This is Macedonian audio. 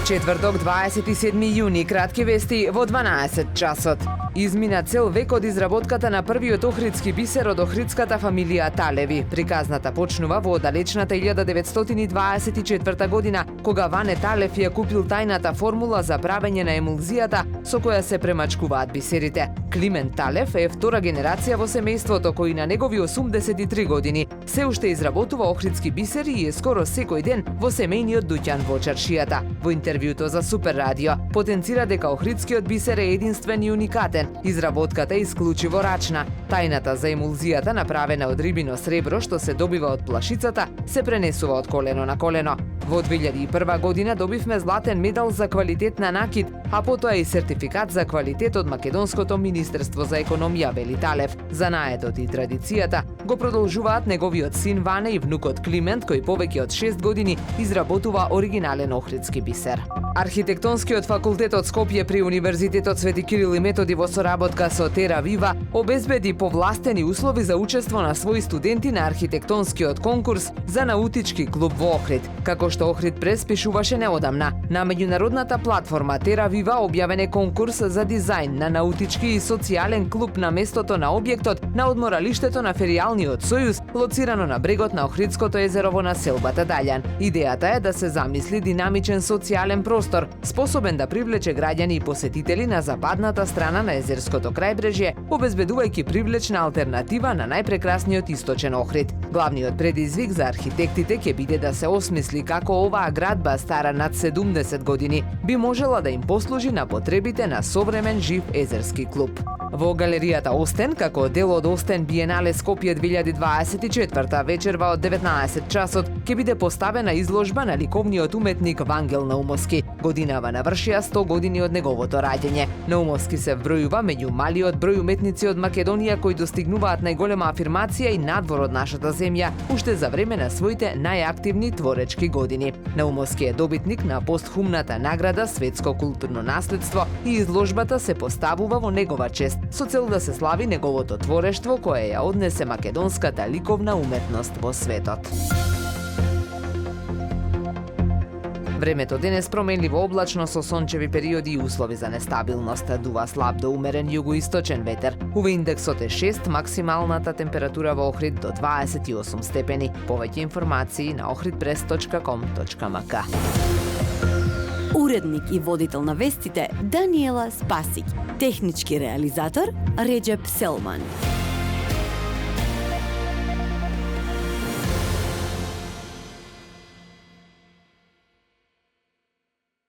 Четврток, 27 јуни, кратки вести во 12 часот. Измина цел век од изработката на првиот охридски бисер од охридската фамилија Талеви. Приказната почнува во далечната 1924 година, кога Ване Талев ја купил тајната формула за правење на емулзијата со која се премачкуваат бисерите. Климент Талев е втора генерација во семејството кој на негови 83 години се уште изработува охридски бисери и е скоро секој ден во семејниот дуќан во чаршијата. Во интервјуто за Супер Радио потенцира дека охридскиот бисер е единствен и уникатен. Изработката е исклучиво рачна. Тајната за емулзијата, направена од рибино сребро што се добива од плашицата, се пренесува од колено на колено. Во 2001 година добивме златен медал за квалитет на накид, а потоа и сертификат за квалитет од Македонското Министерство за економија, вели Талев. Занаедот и традицијата го продолжуваат неговиот син Ване и внукот Климент, кој повеќе од 6 години изработува оригинален охридски бисер. Архитектонскиот факултет од Скопје при Универзитетот Свети Кирил и Методи во соработка со Тера Вива обезбеди повластени услови за учество на своји студенти на архитектонскиот конкурс за наутички клуб во Охрид. Како што Охрид прес пишуваше неодамна, на меѓународната платформа Тера Вива објавен е конкурс за дизајн на наутички и социјален клуб на местото на објектот на одморалиштето на Феријалниот сојуз, лоцирано на брегот на Охридското езеро во населбата Даљан. Идејата е да се замисли динамичен социјален простор, способен да привлече граѓани и посетители на западната страна на езерското крајбрежје, обезбедувајќи привлечна алтернатива на најпрекрасниот источен Охрид. Главниот предизвик за архитектите ќе биде да се осмисли како оваа градба стара над 70 години би можела да им послужи на потребите на современ жив езерски клуб. Во галеријата Остен, како дел од Остен Биенале Скопје 2024 вечерва од 19 часот ќе биде поставена изложба на ликовниот уметник Вангел Наумовски. Годинава навршија 100 години од неговото раѓење. Наумовски се вбројува меѓу малиот број уметници од Македонија кои достигнуваат најголема афирмација и надвор од нашата земја уште за време на своите најактивни творечки години. Наумовски е добитник на постхумната награда Светско културно наследство и изложбата се поставува во негова чест со цел да се слави неговото творештво кое ја однесе македонската ликовна уметност во светот. Времето денес променливо облачно со сончеви периоди и услови за нестабилност. Дува слаб до умерен југоисточен ветер. УВ индексот е 6, максималната температура во Охрид до 28 степени. Повеќе информации на ohridpress.com.mk. Уредник и водител на вестите Даниела Спасик. Технички реализатор Реджеп Селман.